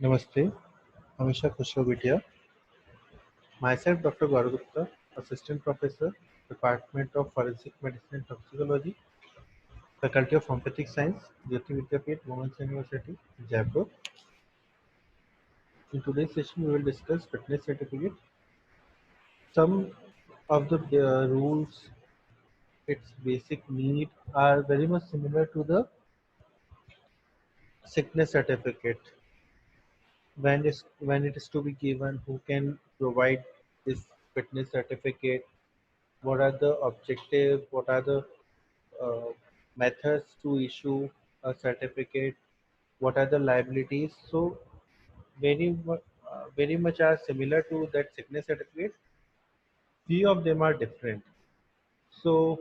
Namaste, Amisha Khosrowbitiya. Myself, Dr. Gaurav Gupta, Assistant Professor, Department of Forensic Medicine and Toxicology, Faculty of Homeopathic Science, Jyoti Vidyapeeth, Women's University, Jaipur. In today's session, we will discuss fitness certificate. Some of the rules, its basic need are very much similar to the sickness certificate. When it is to be given, who can provide this fitness certificate, what are the objectives, what are the uh, methods to issue a certificate, what are the liabilities. So very much are similar to that sickness certificate. Few of them are different. So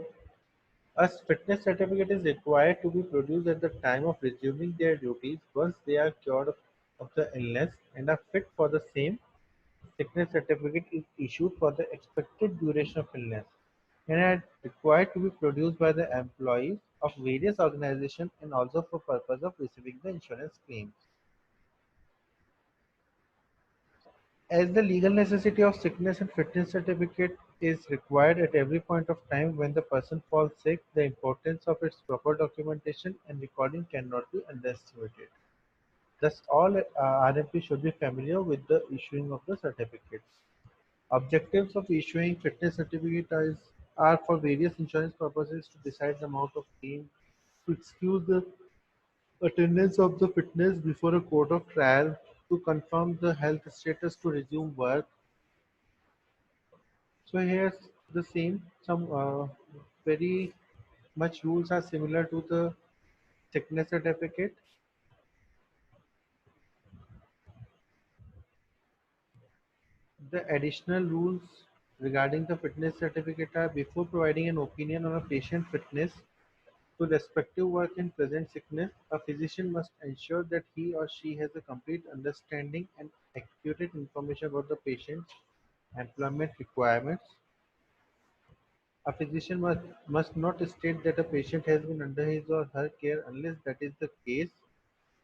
a fitness certificate is required to be produced at the time of resuming their duties once they are cured of the illness and are fit for the same. Sickness certificate is issued for the expected duration of illness and are required to be produced by the employees of various organizations and also for purpose of receiving the insurance claims. As the legal necessity of sickness and fitness certificate is required at every point of time when the person falls sick, the importance of its proper documentation and recording cannot be underestimated. Thus, all RMP should be familiar with the issuing of the certificates. Objectives of issuing fitness certificates are for various insurance purposes to decide the amount of claim, to excuse the attendance of the fitness before a court of trial, to confirm the health status to resume work. So here's the same. Some very much rules are similar to the sickness certificate. The additional rules regarding the fitness certificate are before providing an opinion on a patient fitness to respective work in present sickness, a physician must ensure that he or she has a complete understanding and accurate information about the patient's employment requirements. A physician must not state that a patient has been under his or her care unless that is the case.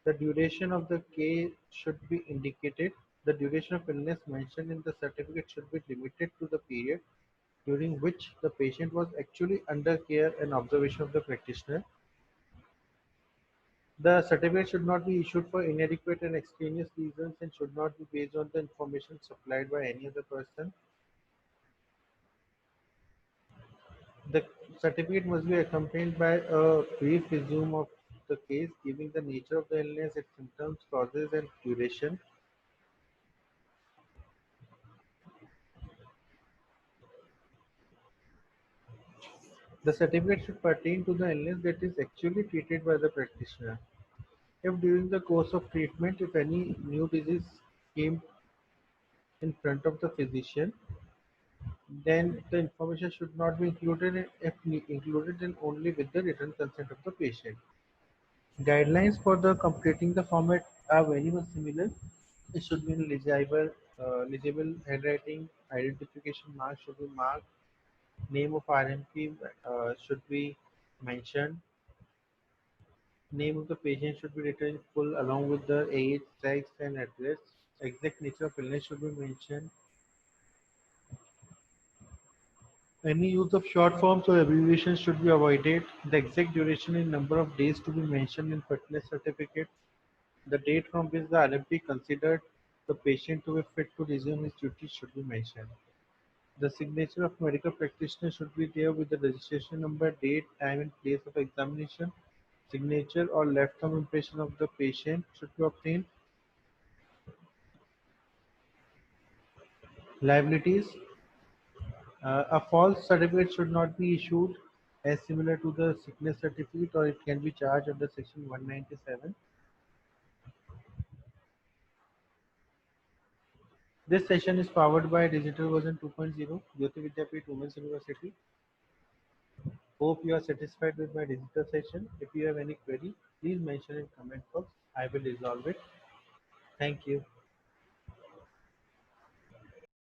The duration of the care should be indicated. The duration of illness mentioned in the certificate should be limited to the period during which the patient was actually under care and observation of the practitioner. The certificate should not be issued for inadequate and extraneous reasons and should not be based on the information supplied by any other person. The certificate must be accompanied by a brief resume of the case, giving the nature of the illness, its symptoms, causes, and duration. The certificate should pertain to the illness that is actually treated by the practitioner. If during the course of treatment, if any new disease came in front of the physician, then the information should not be included if included then only with the written consent of the patient. Guidelines for the completing the format are very much similar. It should be in legible handwriting, identification mark should be marked, name of RMP should be mentioned, name of the patient should be written in full along with the age, sex and address, exact nature of illness should be mentioned. Any use of short forms or abbreviations should be avoided. The exact duration and number of days to be mentioned in fitness certificate. The date from which the RMP considered the patient to be fit to resume his duties should be mentioned. The signature of medical practitioner should be there with the registration number, date, time and place of examination. Signature or left thumb impression of the patient should be obtained. Liabilities. A false certificate should not be issued as similar to the sickness certificate or it can be charged under section 197. This session is powered by Digital Version 2.0, Jyoti Vidyapeeth Women's University. Hope you are satisfied with my digital session. If you have any query, please mention in comment box. I will resolve it. Thank you.